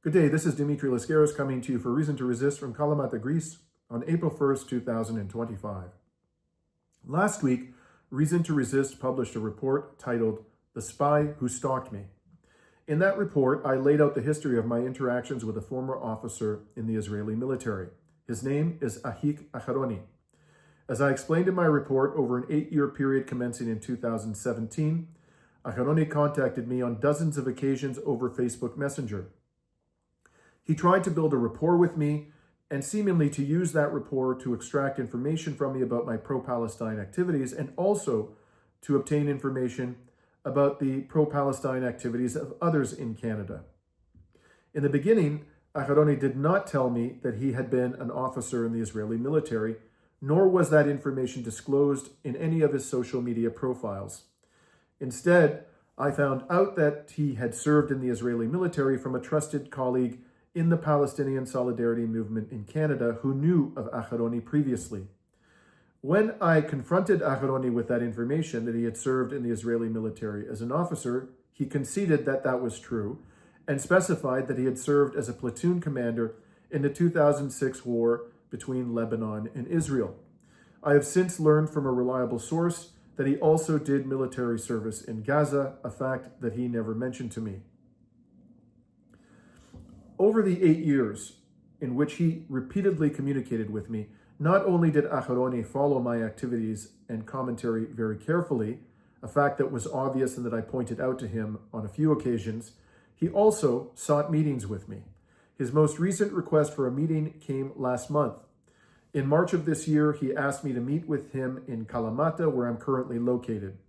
Good day, this is Dimitri Lascaris coming to you for Reason to Resist from Kalamata, Greece on April 1st, 2025. Last week, Reason to Resist published a report titled The Spy Who Stalked Me. In that report, I laid out the history of my interactions with a former officer in the Israeli military. His name is Ahik Aharony. As I explained in my report, over an 8-year period commencing in 2017, Aharony contacted me on dozens of occasions over Facebook Messenger. He tried to build a rapport with me and seemingly to use that rapport to extract information from me about my pro-Palestine activities and also to obtain information about the pro-Palestine activities of others in Canada. In the beginning, Aharony did not tell me that he had been an officer in the Israeli military, nor was that information disclosed in any of his social media profiles. Instead, I found out that he had served in the Israeli military from a trusted colleague in the Palestinian Solidarity Movement in Canada who knew of Aharony previously. When I confronted Aharony with that information that he had served in the Israeli military as an officer, he conceded that that was true and specified that he had served as a platoon commander in the 2006 war between Lebanon and Israel. I have since learned from a reliable source that he also did military service in Gaza, a fact that he never mentioned to me. Over the 8 years in which he repeatedly communicated with me, not only did Aharony follow my activities and commentary very carefully, a fact that was obvious and that I pointed out to him on a few occasions, he also sought meetings with me. His most recent request for a meeting came last month. In March of this year, he asked me to meet with him in Kalamata, where I'm currently located.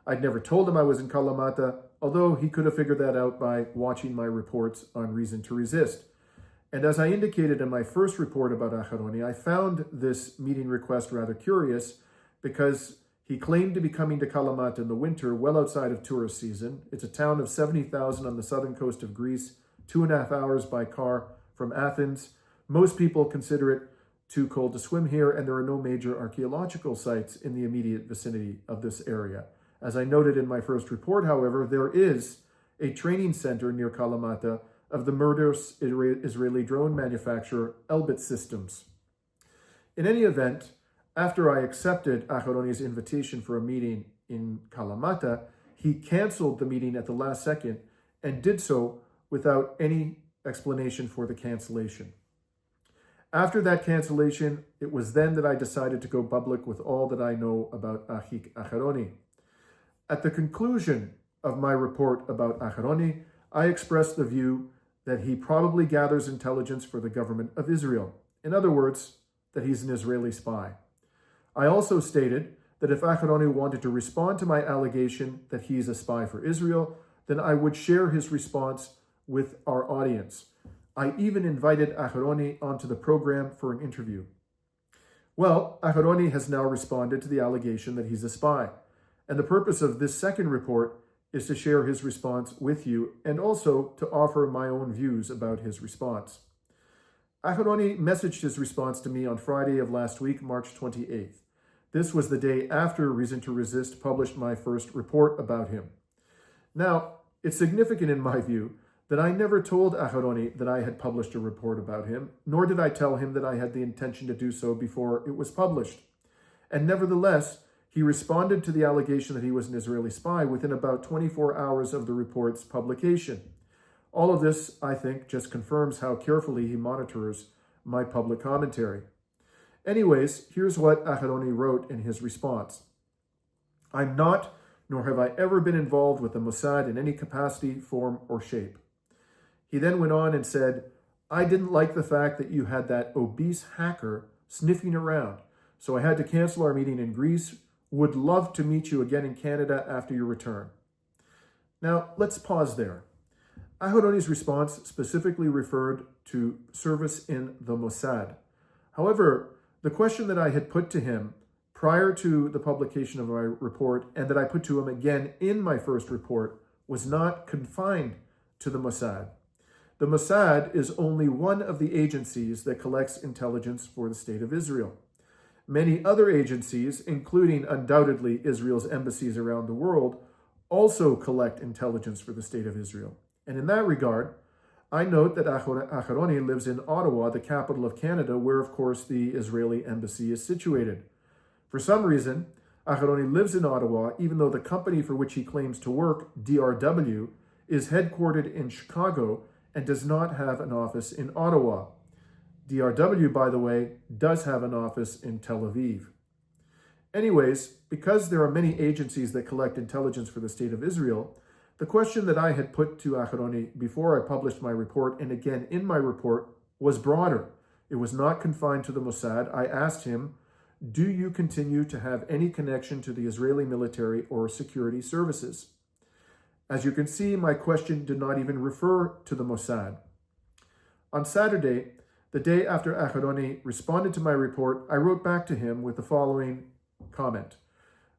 I'd never told him I was in Kalamata, although he could have figured that out by watching my reports on Reason to Resist. And as I indicated in my first report about Aharony, I found this meeting request rather curious because he claimed to be coming to Kalamata in the winter, well outside of tourist season. It's a town of 70,000 on the southern coast of Greece, 2.5 hours by car from Athens. Most people consider it too cold to swim here, and there are no major archaeological sites in the immediate vicinity of this area. As I noted in my first report, however, there is a training center near Kalamata of the murderous Israeli drone manufacturer Elbit Systems. In any event, after I accepted Aharony's invitation for a meeting in Kalamata, he canceled the meeting at the last second and did so without any explanation for the cancellation. After that cancellation, it was then that I decided to go public with all that I know about Ahik Aharony. At the conclusion of my report about Aharony, I expressed the view that he probably gathers intelligence for the government of Israel. In other words, that he's an Israeli spy. I also stated that if Aharony wanted to respond to my allegation that he's a spy for Israel, then I would share his response with our audience. I even invited Aharony onto the program for an interview. Well, Aharony has now responded to the allegation that he's a spy. And the purpose of this second report is to share his response with you and also to offer my own views about his response. Aharony messaged his response to me on Friday of last week, March 28th. This was the day after Reason to Resist published my first report about him. Now, it's significant in my view that I never told Aharony that I had published a report about him, nor did I tell him that I had the intention to do so before it was published. And nevertheless, he responded to the allegation that he was an Israeli spy within about 24 hours of the report's publication. All of this, I think, just confirms how carefully he monitors my public commentary. Anyways, here's what Aharony wrote in his response. I'm not, nor have I ever been involved with the Mossad in any capacity, form, or shape. He then went on and said, I didn't like the fact that you had that obese hacker sniffing around, so I had to cancel our meeting in Greece. Would love to meet you again in Canada after your return. Now, let's pause there. Aharony's response specifically referred to service in the Mossad. However, the question that I had put to him prior to the publication of my report and that I put to him again in my first report was not confined to the Mossad. The Mossad is only one of the agencies that collects intelligence for the State of Israel. Many other agencies, including undoubtedly Israel's embassies around the world, also collect intelligence for the State of Israel. And in that regard, I note that Aharony lives in Ottawa, the capital of Canada, where, of course, the Israeli embassy is situated. For some reason, Aharony lives in Ottawa, even though the company for which he claims to work, DRW, is headquartered in Chicago and does not have an office in Ottawa. DRW, by the way, does have an office in Tel Aviv. Anyways, because there are many agencies that collect intelligence for the State of Israel, the question that I had put to Aharony before I published my report, and again in my report, was broader. It was not confined to the Mossad. I asked him, do you continue to have any connection to the Israeli military or security services? As you can see, my question did not even refer to the Mossad. On Saturday, the day after Aharony responded to my report, I wrote back to him with the following comment.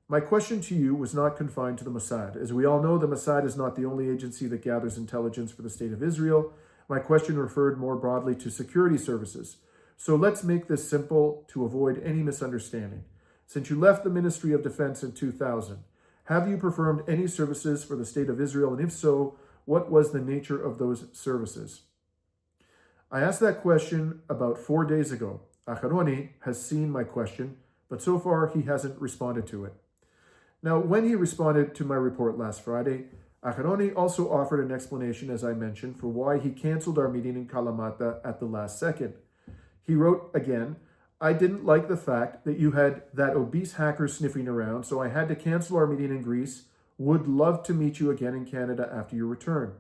My question to you was not confined to the Mossad. As we all know, the Mossad is not the only agency that gathers intelligence for the State of Israel. My question referred more broadly to security services. So let's make this simple to avoid any misunderstanding. Since you left the Ministry of Defense in 2000, have you performed any services for the State of Israel? And if so, what was the nature of those services? I asked that question about 4 days ago. Aharony has seen my question, but so far he hasn't responded to it. Now, when he responded to my report last Friday, Aharony also offered an explanation, as I mentioned, for why he canceled our meeting in Kalamata at the last second. He wrote again, I didn't like the fact that you had that obese hacker sniffing around, so I had to cancel our meeting in Greece. Would love to meet you again in Canada after your return.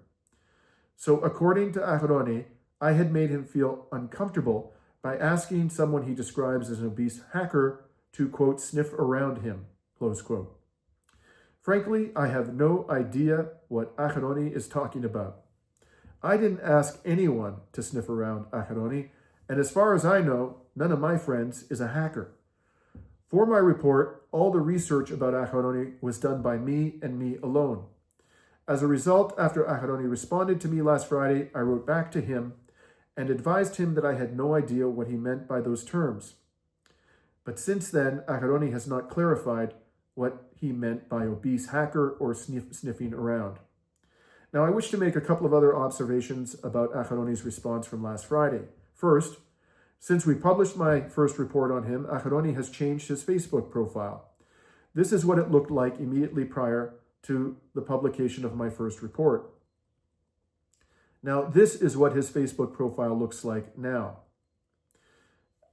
So according to Aharony, I had made him feel uncomfortable by asking someone he describes as an obese hacker to, quote, sniff around him, close quote. Frankly, I have no idea what Aharony is talking about. I didn't ask anyone to sniff around Aharony, and as far as I know, none of my friends is a hacker. For my report, all the research about Aharony was done by me and me alone. As a result, after Aharony responded to me last Friday, I wrote back to him and advised him that I had no idea what he meant by those terms. But since then, Aharony has not clarified what he meant by obese hacker or sniffing around. Now, I wish to make a couple of other observations about Aharony's response from last Friday. First, since we published my first report on him, Aharony has changed his Facebook profile. This is what it looked like immediately prior to the publication of my first report. Now, this is what his Facebook profile looks like now.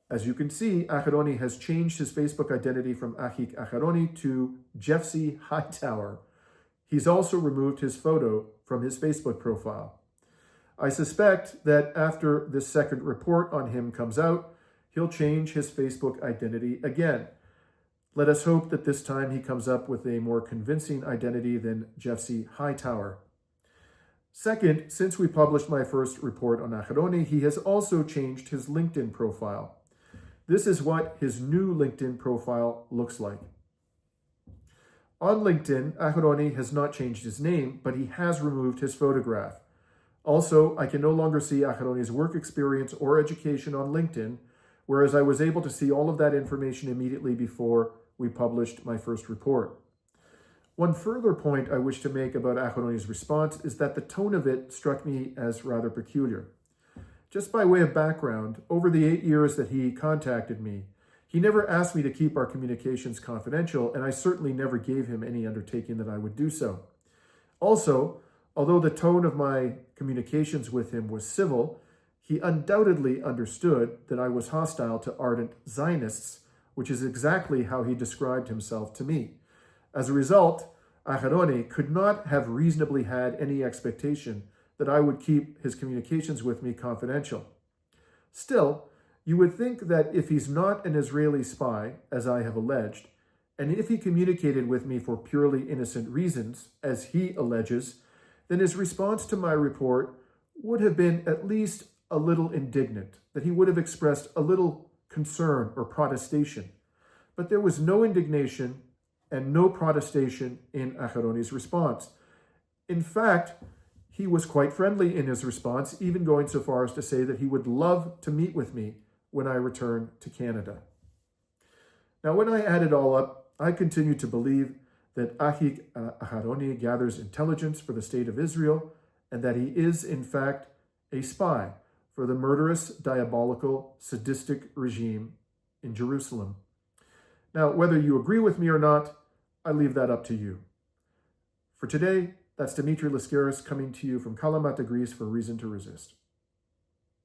As you can see, Aharony has changed his Facebook identity from Ahik Aharony to Jeffsy Hightower. He's also removed his photo from his Facebook profile. I suspect that after this second report on him comes out, he'll change his Facebook identity again. Let us hope that this time he comes up with a more convincing identity than Jeffsy Hightower. Second, since we published my first report on Aharony, he has also changed his LinkedIn profile. This is what his new LinkedIn profile looks like. On LinkedIn, Aharony has not changed his name, but he has removed his photograph. Also, I can no longer see Aharony's work experience or education on LinkedIn, whereas I was able to see all of that information immediately before we published my first report. One further point I wish to make about Aharony's response is that the tone of it struck me as rather peculiar. Just by way of background, over the 8 years that he contacted me, he never asked me to keep our communications confidential, and I certainly never gave him any undertaking that I would do so. Also, although the tone of my communications with him was civil, he undoubtedly understood that I was hostile to ardent Zionists, which is exactly how he described himself to me. As a result, Aharony could not have reasonably had any expectation that I would keep his communications with me confidential. Still, you would think that if he's not an Israeli spy, as I have alleged, and if he communicated with me for purely innocent reasons, as he alleges, then his response to my report would have been at least a little indignant, that he would have expressed a little concern or protestation. But there was no indignation and no protestation in Aharony's response. In fact, he was quite friendly in his response, even going so far as to say that he would love to meet with me when I return to Canada. Now, when I add it all up, I continue to believe that Ahik Aharony gathers intelligence for the State of Israel and that he is, in fact, a spy for the murderous, diabolical, sadistic regime in Jerusalem. Now, whether you agree with me or not, I leave that up to you. For today, that's Dimitri Lascaris coming to you from Kalamata, Greece for Reason to Resist.